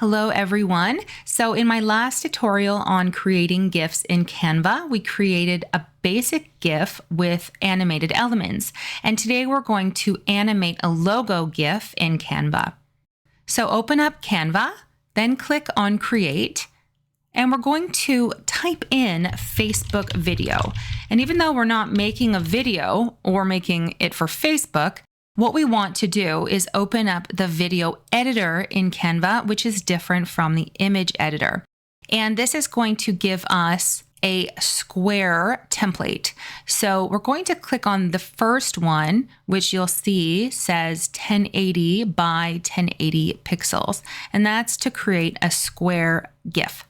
Hello everyone. So in my last tutorial on creating GIFs in Canva, we created a basic GIF with animated elements. And today we're going to animate a logo GIF in Canva. So open up Canva, then click on Create, and we're going to type in Facebook video. And even though we're not making a video or making it for Facebook, what we want to do is open up the video editor in Canva, which is different from the image editor. And this is going to give us a square template. So we're going to click on the first one, which you'll see says 1080 by 1080 pixels. And that's to create a square GIF.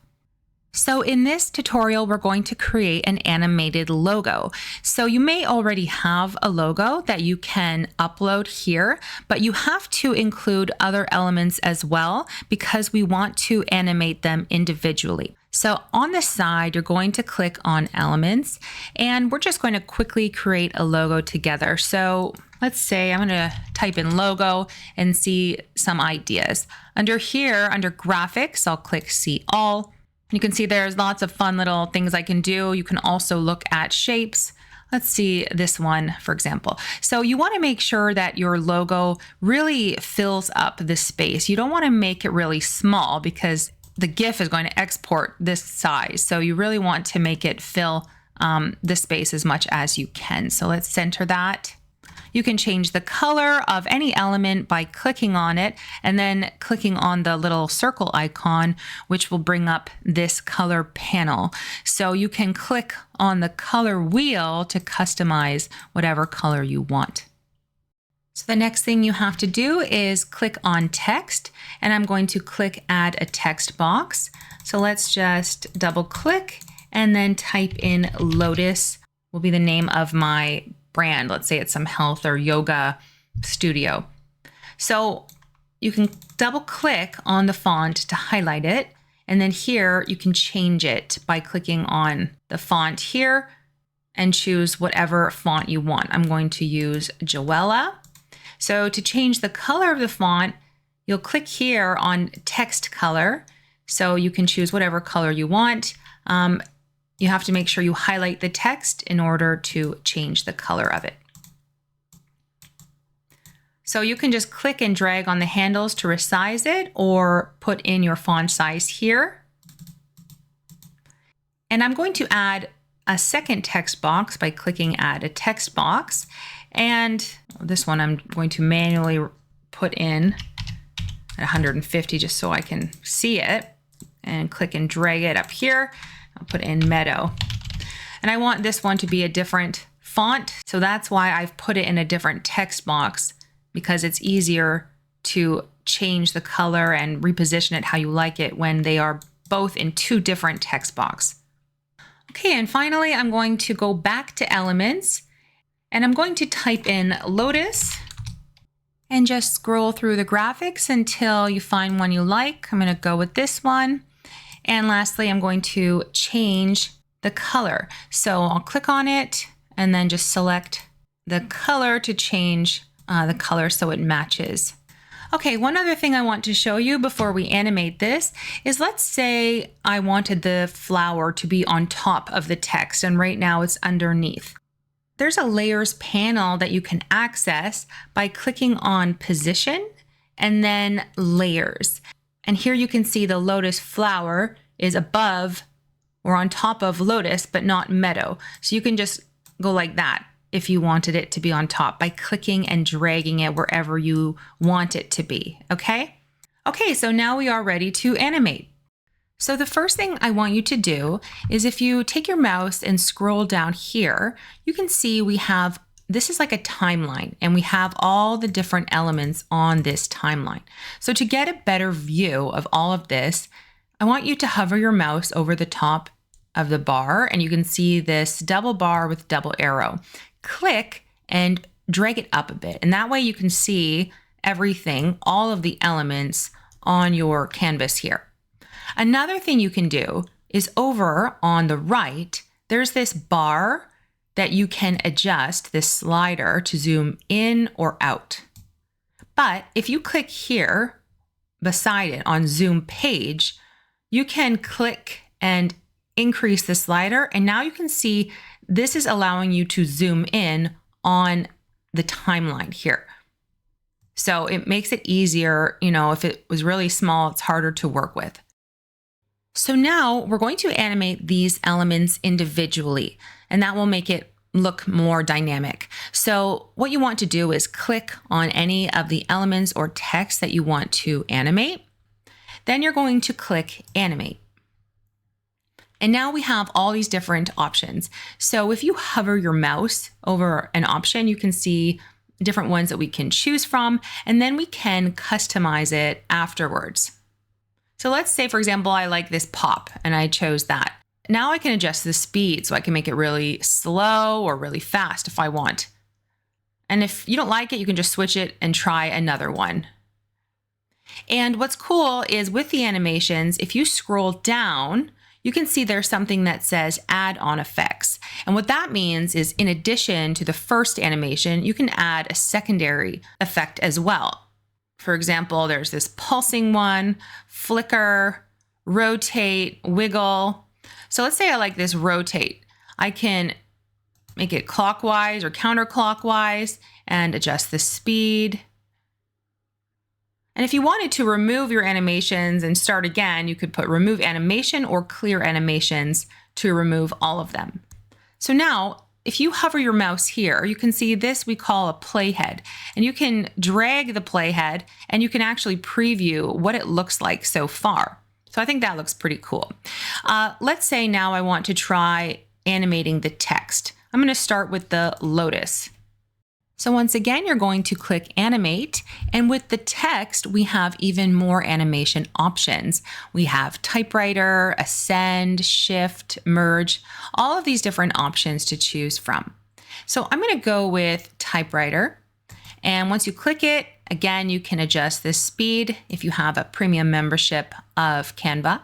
So in this tutorial, we're going to create an animated logo. So you may already have a logo that you can upload here, but you have to include other elements as well because we want to animate them individually. So on the side, you're going to click on Elements, and we're just going to quickly create a logo together. So let's say I'm going to type in logo and see some ideas. Under here, under Graphics, I'll click See All. You can see there's lots of fun little things I can do. You can also look at shapes. Let's see this one, for example. So you want to make sure that your logo really fills up the space. You don't want to make it really small because the GIF is going to export this size. So you really want to make it fill the space as much as you can. So let's center that. You can change the color of any element by clicking on it and then clicking on the little circle icon, which will bring up this color panel. So you can click on the color wheel to customize whatever color you want. So the next thing you have to do is click on text, and I'm going to click add a text box. So let's just double click and then type in Lotus will be the name of my brand. Let's say it's some health or yoga studio. So you can double click on the font to highlight it. And then here you can change it by clicking on the font here and choose whatever font you want. I'm going to use Joella. So to change the color of the font, you'll click here on text color. So you can choose whatever color you want. You have to make sure you highlight the text in order to change the color of it. So you can just click and drag on the handles to resize it or put in your font size here. And I'm going to add a second text box by clicking add a text box. And this one I'm going to manually put in at 150 just so I can see it, and click and drag it up here. I'll put in Meadow. And I want this one to be a different font. So that's why I've put it in a different text box, because it's easier to change the color and reposition it how you like it when they are both in two different text boxes. Okay, and finally, I'm going to go back to Elements, and I'm going to type in Lotus and just scroll through the graphics until you find one you like. I'm going to go with this one. And lastly, I'm going to change the color. So I'll click on it and then just select the color to change the color so it matches. Okay, one other thing I want to show you before we animate this is, let's say I wanted the flower to be on top of the text, and right now it's underneath. There's a layers panel that you can access by clicking on Position and then Layers. And here you can see the lotus flower is above or on top of lotus, but not meadow. So you can just go like that if you wanted it to be on top by clicking and dragging it wherever you want it to be, okay? Okay, so now we are ready to animate. So the first thing I want you to do is, if you take your mouse and scroll down here, you can see we have, this is like a timeline, and we have all the different elements on this timeline. So to get a better view of all of this, I want you to hover your mouse over the top of the bar, and you can see this double bar with double arrow. Click and drag it up a bit, and that way you can see everything, all of the elements on your canvas here. Another thing you can do is, over on the right, there's this bar that you can adjust, this slider, to zoom in or out. But if you click here, beside it on Zoom page, you can click and increase the slider. And now you can see this is allowing you to zoom in on the timeline here. So it makes it easier, if it was really small, it's harder to work with. So now we're going to animate these elements individually, and that will make it look more dynamic. So what you want to do is click on any of the elements or text that you want to animate. Then you're going to click Animate. And now we have all these different options. So if you hover your mouse over an option, you can see different ones that we can choose from, and then we can customize it afterwards. So let's say, for example, I like this pop and I chose that. Now I can adjust the speed, so I can make it really slow or really fast if I want. And if you don't like it, you can just switch it and try another one. And what's cool is with the animations, if you scroll down, you can see there's something that says add-on effects. And what that means is in addition to the first animation, you can add a secondary effect as well. For example, there's this pulsing one, flicker, rotate, wiggle. So let's say I like this rotate. I can make it clockwise or counterclockwise and adjust the speed. And if you wanted to remove your animations and start again, you could put remove animation or clear animations to remove all of them. So now, if you hover your mouse here, you can see this we call a playhead. And you can drag the playhead and you can actually preview what it looks like so far. So I think that looks pretty cool. Let's say now I want to try animating the text. I'm going to start with the lotus. So once again, you're going to click Animate, and with the text, we have even more animation options. We have typewriter, ascend, shift, merge, all of these different options to choose from. So I'm going to go with typewriter, and once you click it, again, you can adjust the speed if you have a premium membership of Canva.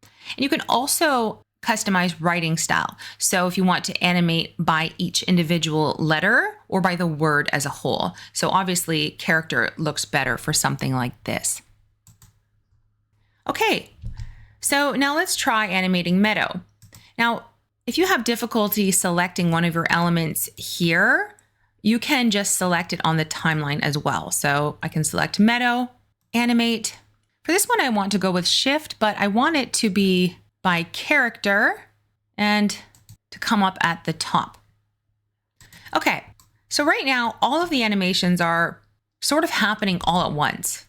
And you can also customize writing style. So if you want to animate by each individual letter or by the word as a whole. So obviously character looks better for something like this. Okay, so now let's try animating meadow. Now, if you have difficulty selecting one of your elements here, you can just select it on the timeline as well. So I can select meadow, animate. For this one, I want to go with shift, but I want it to be by character and to come up at the top. Okay, so right now, all of the animations are sort of happening all at once.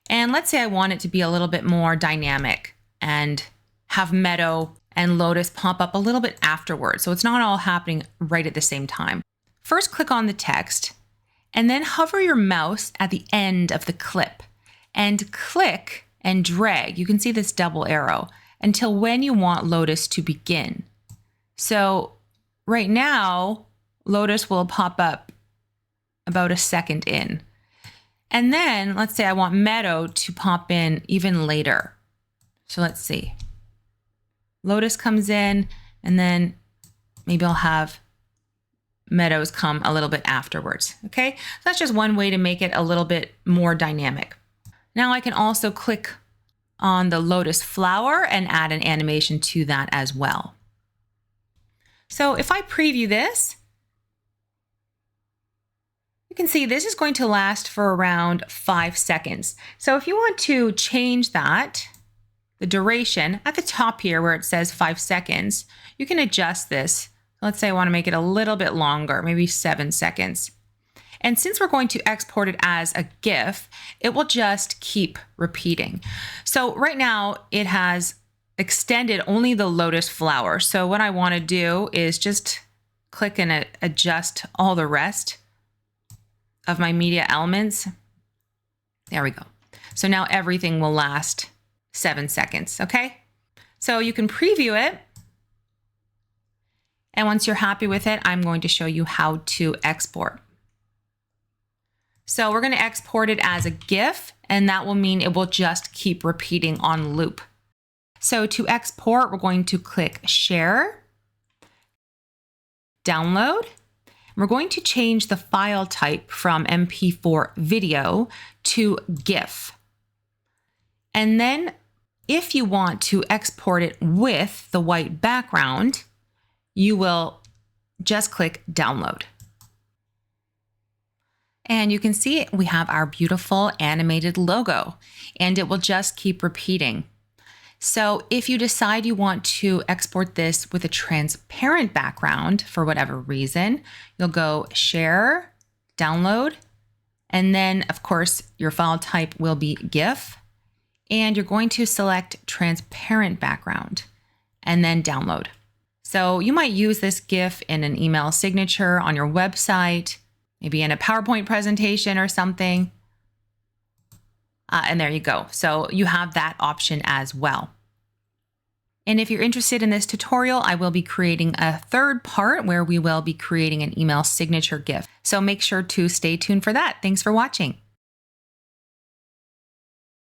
And let's say I want it to be a little bit more dynamic and have meadow and lotus pop up a little bit afterwards. So it's not all happening right at the same time. First, click on the text and then hover your mouse at the end of the clip and click and drag. You can see this double arrow until when you want lotus to begin. So right now, lotus will pop up about a second in. And then let's say I want meadow to pop in even later. So let's see. Lotus comes in and then maybe I'll have meadows come a little bit afterwards. Okay, so that's just one way to make it a little bit more dynamic. Now I can also click on the lotus flower and add an animation to that as well. So if I preview this, you can see this is going to last for around 5 seconds. So if you want to change that, the duration at the top here where it says 5 seconds, you can adjust this. Let's say I want to make it a little bit longer, maybe 7 seconds. And since we're going to export it as a GIF, it will just keep repeating. So right now it has extended only the lotus flower. So what I want to do is just click and adjust all the rest of my media elements. There we go. So now everything will last 7 seconds, okay? So you can preview it. And once you're happy with it, I'm going to show you how to export. So we're going to export it as a GIF, and that will mean it will just keep repeating on loop. So to export, we're going to click Share, Download, We're going to change the file type from MP4 video to GIF. And then if you want to export it with the white background, you will just click download. And you can see we have our beautiful animated logo, and it will just keep repeating. So if you decide you want to export this with a transparent background for whatever reason, you'll go Share, Download, and then of course your file type will be GIF, and you're going to select Transparent Background and then Download. So you might use this GIF in an email signature on your website, maybe in a PowerPoint presentation or something. And there you go. So you have that option as well. And if you're interested in this tutorial, I will be creating a third part where we will be creating an email signature GIF. So make sure to stay tuned for that. Thanks for watching.